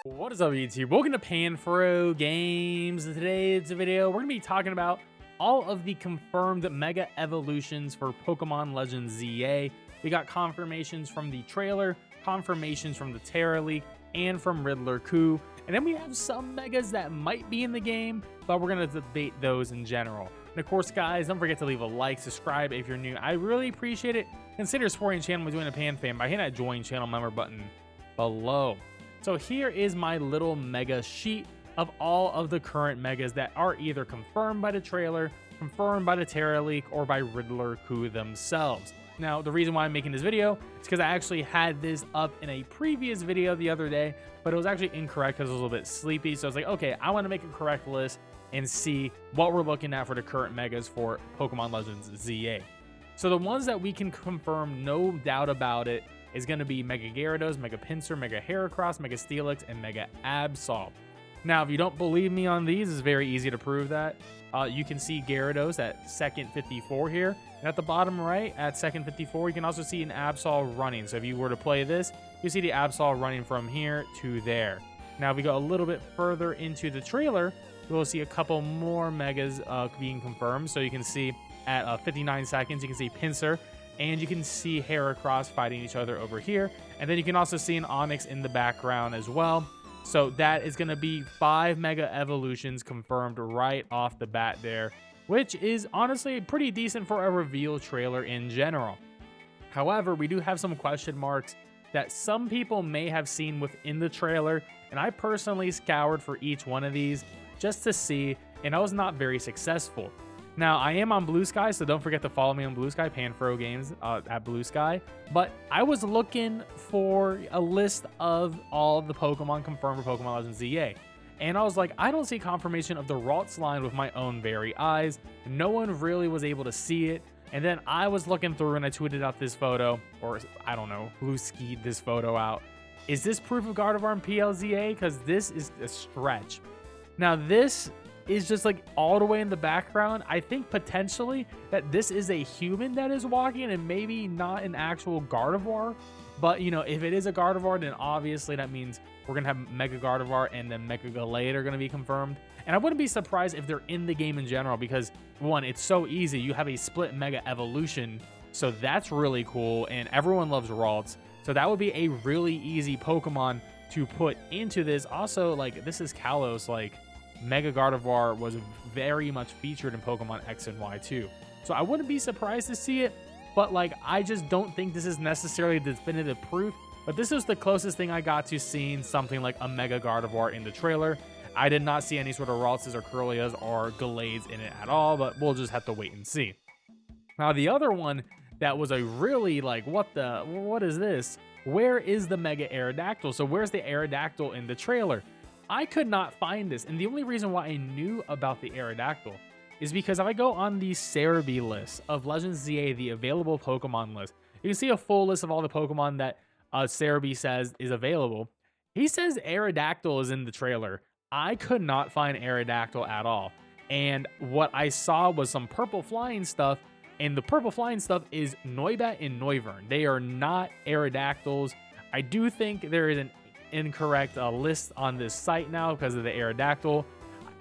What is up, YouTube? Welcome to PanFro Games. In today's video, we're going to be talking about all of the confirmed Mega Evolutions for Pokemon Legends ZA. We got confirmations from the trailer, confirmations from the Terra Leak, and from Riddler Coup. And then we have some Megas that might be in the game, but we're going to debate those in general. And of course, guys, don't forget to leave a like, subscribe if you're new. I really appreciate it. Consider supporting the channel by joining a Pan fan by hitting that join channel member button below. So here is my little mega sheet of all of the current megas that are either confirmed by the trailer, confirmed by the Terra Leak, or by Riddler Coup themselves. Now, the reason why I'm making this video is because I actually had this up in a previous video the other day, but it was actually incorrect because I was a little bit sleepy. So I was like, okay, I want to make a correct list and see what we're looking at for the current megas for Pokemon Legends ZA. So the ones that we can confirm, no doubt about it, is going to be Mega Gyarados, Mega Pinsir, Mega Heracross, Mega Steelix, and Mega Absol. Now, if you don't believe me on these, it's very easy to prove that. You can see Gyarados at second 54 here. And at the bottom right, at second 54, you can also see an Absol running. So if you were to play this, you see the Absol running from here to there. Now, if we go a little bit further into the trailer, we'll see a couple more Megas being confirmed. So you can see at 59 seconds, you can see Pinsir, and you can see Heracross fighting each other over here. And then you can also see an Onix in the background as well. So that is going to be 5 Mega Evolutions confirmed right off the bat there, which is honestly pretty decent for a reveal trailer in general. However, we do have some question marks that some people may have seen within the trailer, and I personally scoured for each one of these just to see, and I was not very successful. Now, I am on Blue Sky, so don't forget to follow me on Blue Sky, PanFro Games at Blue Sky. But I was looking for a list of all the Pokemon confirmed for Pokemon Legends ZA. And I was like, I don't see confirmation of the Ralts line with my own very eyes. No one really was able to see it. And then I was looking through and I tweeted out this photo, or I don't know, Blue Skied this photo out. Is this proof of Gardevoir and PLZA? Because this is a stretch. Now, this is just like all the way in the background. I think potentially that this is a human that is walking and maybe not an actual Gardevoir. But, you know, if it is a Gardevoir, then obviously that means we're going to have Mega Gardevoir and then Mega Gallade are going to be confirmed. And I wouldn't be surprised if they're in the game in general because, one, it's so easy. You have a split Mega Evolution, so that's really cool. And everyone loves Ralts. So that would be a really easy Pokemon to put into this. Also, like, this is Kalos, like, Mega Gardevoir was very much featured in Pokemon X and Y too. So I wouldn't be surprised to see it, but like I just don't think this is necessarily definitive proof. But this is the closest thing I got to seeing something like a Mega Gardevoir in the trailer. I did not see any sort of Raltses or Curlias or Gallades in it at all, but we'll just have to wait and see. Now the other one that was a really like, what is this? Where is the Mega Aerodactyl? So where's the Aerodactyl in the trailer? I could not find this, and the only reason why I knew about the Aerodactyl is because if I go on the Cerebi list of Legends ZA, the available Pokemon list, you can see a full list of all the Pokemon that Cerebi says is available. He says Aerodactyl is in the trailer. I could not find Aerodactyl at all, and what I saw was some purple flying stuff, and the purple flying stuff is Noibat and Noivern. They are not Aerodactyls. I do think there is an incorrect list on this site now because of the Aerodactyl.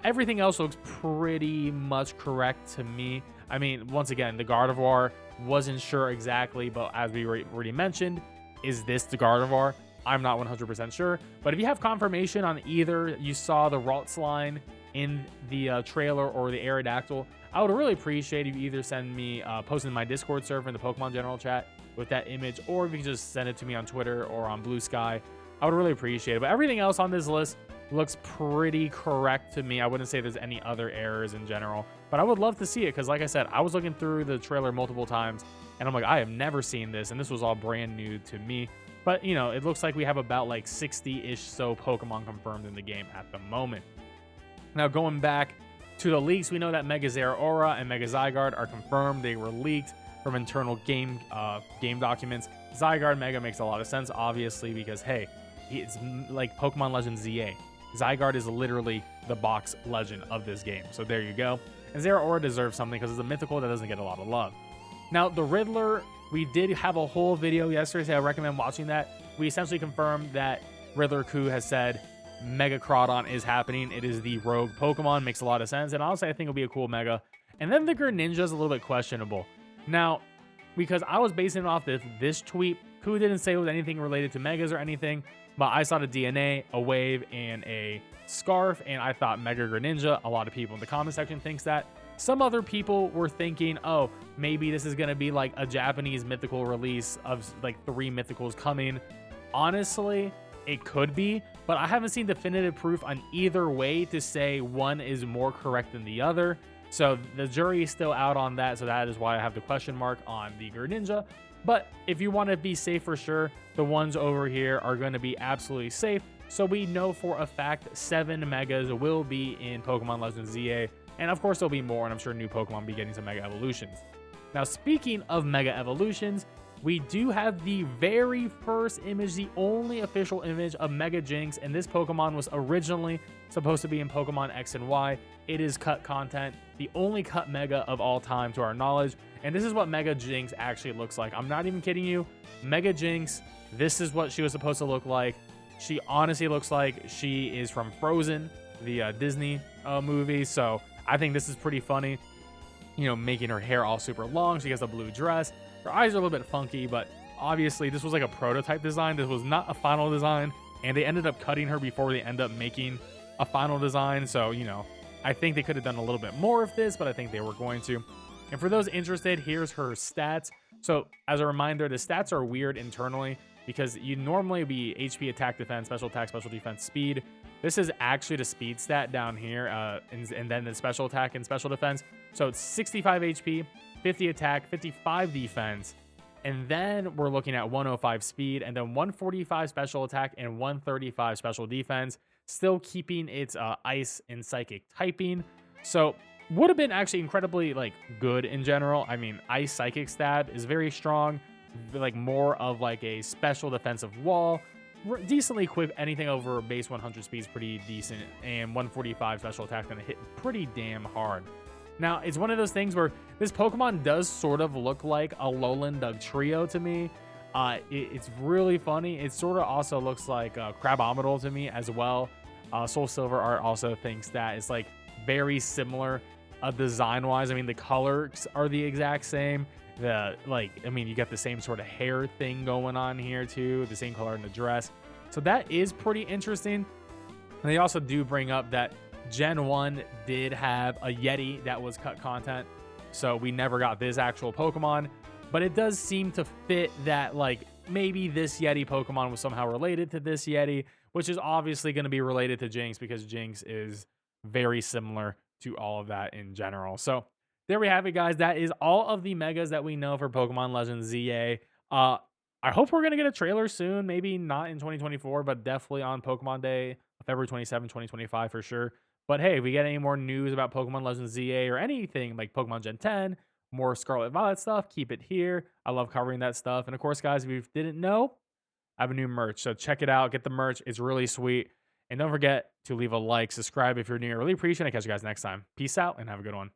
Everything else looks pretty much correct to me. I mean, once again, the Gardevoir wasn't sure exactly, but as we already mentioned, is this the Gardevoir? I'm not 100% sure, but if you have confirmation on either you saw the Ralts line in the trailer or the Aerodactyl, I would really appreciate if you either send me post in my Discord server in the Pokemon general chat with that image, or if you can just send it to me on Twitter or on Blue Sky. I would really appreciate it. But everything else on this list looks pretty correct to me. I wouldn't say there's any other errors in general, but I would love to see it because, like I said, I was looking through the trailer multiple times and I'm like, I have never seen this, and this was all brand new to me. But, you know, it looks like we have about like 60-ish so Pokemon confirmed in the game at the moment. Now, going back to the leaks, we know that Mega Zeraora and Mega Zygarde are confirmed. They were leaked from internal game documents. Zygarde Mega makes a lot of sense, obviously, because, hey, it's like Pokemon Legends ZA. Zygarde is literally the box legend of this game. So there you go. And Zeraora deserves something because it's a mythical that doesn't get a lot of love. Now, the Riddler, we did have a whole video yesterday, so I recommend watching that. We essentially confirmed that Riddler Coup has said Mega Crawdon is happening. It is the rogue Pokemon. Makes a lot of sense. And honestly, I think it'll be a cool Mega. And then the Greninja is a little bit questionable. Now, because I was basing it off this tweet, who didn't say it was anything related to Megas or anything, but I saw the DNA, a wave, and a scarf, and I thought Mega Greninja. A lot of people in the comment section thinks that. Some other people were thinking, oh, maybe this is going to be like a Japanese mythical release of like 3 mythicals coming. Honestly, it could be, but I haven't seen definitive proof on either way to say one is more correct than the other. So the jury is still out on that. So that is why I have the question mark on the Greninja. But if you want to be safe for sure, the ones over here are going to be absolutely safe. So we know for a fact 7 Megas will be in Pokemon Legends ZA. And of course, there'll be more, and I'm sure new Pokemon will be getting some Mega Evolutions. Now, speaking of Mega Evolutions, we do have the very first image, the only official image of Mega Jynx, and this Pokemon was originally supposed to be in Pokemon X and Y. It is cut content, the only cut Mega of all time to our knowledge, and this is what Mega Jynx actually looks like. I'm not even kidding you. Mega Jynx, this is what she was supposed to look like. She honestly looks like she is from Frozen, the Disney movie, so I think this is pretty funny. You know, making her hair all super long. She has a blue dress. Her eyes are a little bit funky, but obviously this was like a prototype design. This was not a final design, and they ended up cutting her before they end up making a final design. So, you know, I think they could have done a little bit more of this, but I think they were going to. And for those interested, here's her stats. So as a reminder, the stats are weird internally because you normally be HP, attack, defense, special attack, special defense, speed. This is actually the speed stat down here, and then the special attack and special defense. So it's 65 HP, 50 attack, 55 defense, and then we're looking at 105 speed, and then 145 special attack and 135 special defense, still keeping its ice and psychic typing. So would have been actually incredibly like good in general. I mean, ice psychic stab is very strong, like more of like a special defensive wall. Decently quick. Anything over base 100 speed is pretty decent, and 145 special attack gonna hit pretty damn hard. Now, it's one of those things where this Pokemon does sort of look like a Alolan Dugtrio to me. It's really funny. It sort of also looks like Crabominable to me as well. Soul Silver Art also thinks that it's like very similar design wise. I mean, the colors are the exact same. You got the same sort of hair thing going on here too, the same color in the dress. So that is pretty interesting. And they also do bring up that Gen 1 did have a Yeti that was cut content. So we never got this actual Pokemon, but it does seem to fit that like maybe this Yeti Pokemon was somehow related to this Yeti, which is obviously going to be related to Jynx because Jynx is very similar to all of that in general. So there we have it, guys. That is all of the Megas that we know for Pokemon Legends ZA. I hope we're going to get a trailer soon. Maybe not in 2024, but definitely on Pokemon Day, February 27, 2025 for sure. But hey, if we get any more news about Pokemon Legends ZA or anything like Pokemon Gen 10, more Scarlet Violet stuff, keep it here. I love covering that stuff. And of course, guys, if you didn't know, I have a new merch. So check it out. Get the merch. It's really sweet. And don't forget to leave a like, subscribe if you're new. I really appreciate it. I'll catch you guys next time. Peace out and have a good one.